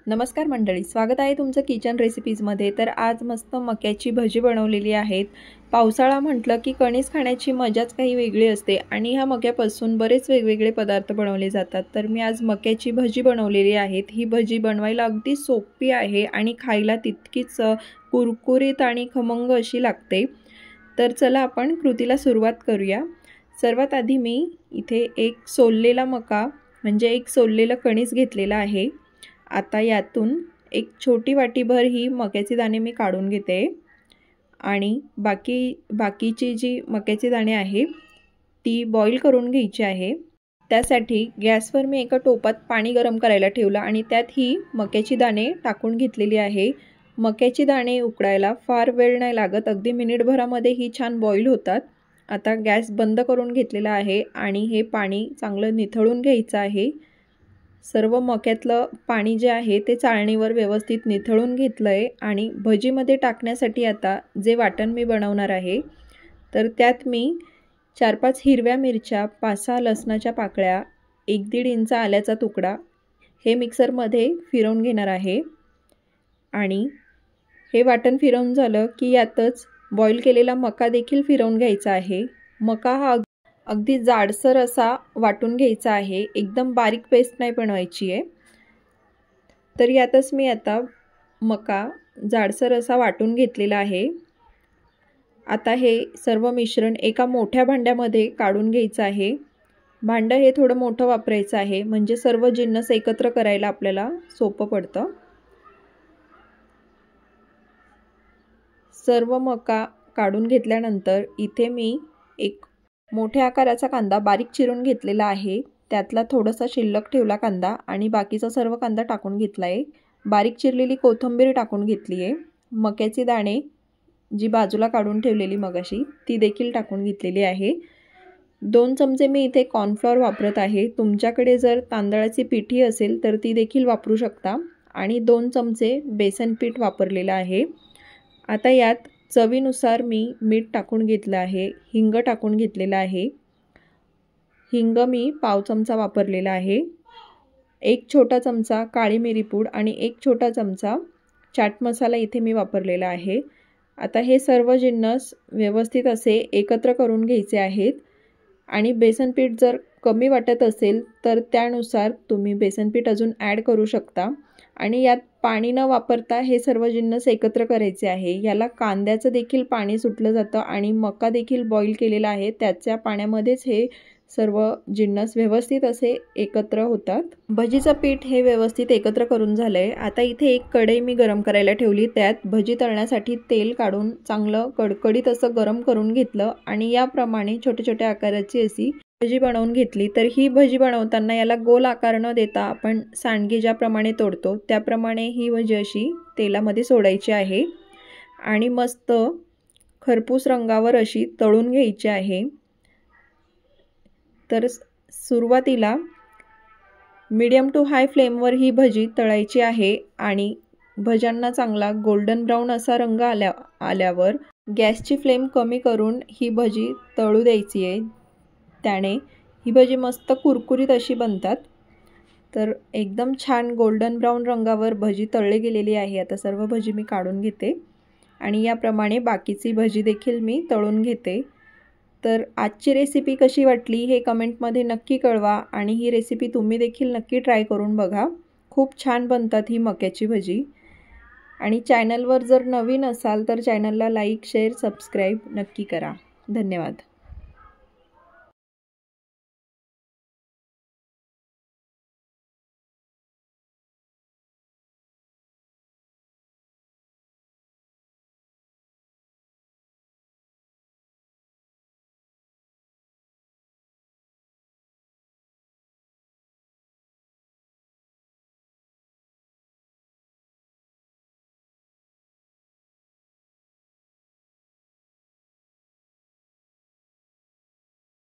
नमस्कार मंडळी, स्वागत आहे तुमचं किचन रेसिपीजमध्ये। तर आज मस्त मक्याची भजी बनवलेली आहेत। पावसाळा म्हटलं की कणीस खाण्याची मजाच काही वेगळी असते आणि ह्या मक्यापासून बरेच वेगवेगळे पदार्थ बनवले जातात। तर मी आज मक्याची भजी बनवलेली आहे। ही भजी बनवायला अगदी सोपी आहे आणि खायला तितकीच कुरकुरीत आणि खमंग अशी लागते। तर चला आपण कृतीला सुरुवात करूया। सर्वात आधी मी इथे एक सोललेला मका म्हणजे एक सोललेला कणीस घेतलेला आहे। आता यातून एक छोटी वाटीभर ही मक्याचे दाणे मी काढून घेते आणि बाकीची जी मक्याचे दाणे आहे ती बॉईल करून घ्यायची आहे। त्यासाठी गॅसवर मी एका टोपात पाणी गरम करायला ठेवलं आणि त्यात ही मक्याची दाणे टाकून घेतलेली आहे। मक्याची दाणे उकडायला फार वेळ नाही लागत, अगदी मिनिटभरामध्ये ही छान बॉईल होतात। आता गॅस बंद करून घेतलेला आहे आणि हे पाणी चांगलं निथळून घ्यायचं आहे। सर्व मक्यातलं पाणी जे आहे ते चाळणीवर व्यवस्थित निथळून घेतलं आहे आणि भजीमध्ये टाकण्यासाठी आता जे वाटण मी बनवणार आहे तर त्यात मी 4-5 हिरव्या मिरच्या, 5-6 लसणाच्या पाकळ्या, 1-1.5 इंच आल्याचा तुकडा हे मिक्सरमध्ये फिरवून घेणार आहे। आणि हे वाटण फिरवून झालं की यातच बॉईल केलेला मका देखील फिरवून घ्यायचा आहे। मका हा अगदी जाडसर असा वाटून घ्यायचा आहे, एकदम बारीक पेस्ट नाही बनवायची आहे। तर यातच मी आता मका जाडसर असा वाटून घेतलेला आहे। आता हे सर्व मिश्रण एका मोठ्या भांड्यामध्ये काढून घ्यायचं आहे। भांडं हे थोडं मोठं वापरायचं आहे म्हणजे सर्व जिन्नस एकत्र करायला आपल्याला सोपं पडतं। सर्व मका काढून घेतल्यानंतर इथे मी एक मोठ्या आकाराचा कांदा बारीक चिरून घेतलेला आहे। त्यातला थोडासा शिल्लक ठेवला कांदा आणि बाकीचा सर्व कांदा टाकून घेतला आहे। बारीक चिरलेली कोथिंबीर टाकून घेतली आहे। मक्याचे दाणे जी बाजूला काढून ठेवलेली मगाशी ती देखील टाकून घेतलेली आहे। 2 चमचे मी इथे कॉर्नफ्लॉवर वापरत आहे। तुमच्याकडे जर तांदळाची पिठी असेल तर ती देखील वापरू शकता आणि 2 चमचे बेसन पीठ वापरलेलं आहे। आता यात चवीनुसार मी मीठ टाकून घेतलं आहे, हिंग टाकून घेतलेला आहे। हिंग मी पाव चमचा वापरलेला आहे। 1 छोटा चमचा काळी मिरी पूड आणि 1 छोटा चमचा चाट मसाला इथे मी वापरलेला आहे। आता हे सर्व जिन्नस व्यवस्थित असे एकत्र करून घ्यायचे आहेत आणि बेसन पीठ जर कमी वाटत असेल तर त्यानुसार तुम्ही बेसन पीठ अजून ॲड करू शकता आणि यात पाणी न वापरता हे सर्व जिन्नस एकत्र करायचे आहे। याला कांद्याचं देखील पाणी सुटलं जातं आणि मका देखील बॉईल केलेला आहे, त्याच्या पाण्यामध्येच हे सर्व जिन्नस व्यवस्थित असे एकत्र होतात। भजीचं पीठ हे व्यवस्थित एकत्र करून झालंय। आता इथे एक कढई मी गरम करायला ठेवली, त्यात भजी तळण्यासाठी तेल काढून चांगलं कडकडीत असं गरम करून घेतलं आणि याप्रमाणे छोट्या आकाराची अशी भजी बनवून घेतली। तर ही भजी बनवताना याला गोल आकार न देता आपण सांडगे ज्याप्रमाणे तोडतो त्याप्रमाणे ही भजी अशी तेलामध्ये सोडायची आहे आणि मस्त खरपूस रंगावर अशी तळून घ्यायची आहे। तर सुरुवातीला मीडियम टू हाय फ्लेमवर ही भजी तळायची आहे आणि भज्यांना चांगला गोल्डन ब्राऊन असा रंग आल्यावर गॅसची फ्लेम कमी करून ही भजी तळू द्यायची आहे। त्याने ही भजी मस्त कुरकुरीत अशी बनतात। तर एकदम छान गोल्डन ब्राऊन रंगावर भजी तळली गेलेली आहे। आता सर्व भजी मी काढून घेते आणि याप्रमाणे बाकीची भजी देखील मी तळून घेते। तर आजची रेसिपी कशी वाटली हे कमेंटमध्ये नक्की कळवा आणि ही रेसिपी तुम्ही देखील नक्की ट्राय करून बघा। खूप छान बनतात ही मक्याची भजी। आणि चॅनलवर जर नवीन असाल तर चॅनलला लाईक, शेअर, सबस्क्राईब नक्की करा। धन्यवाद।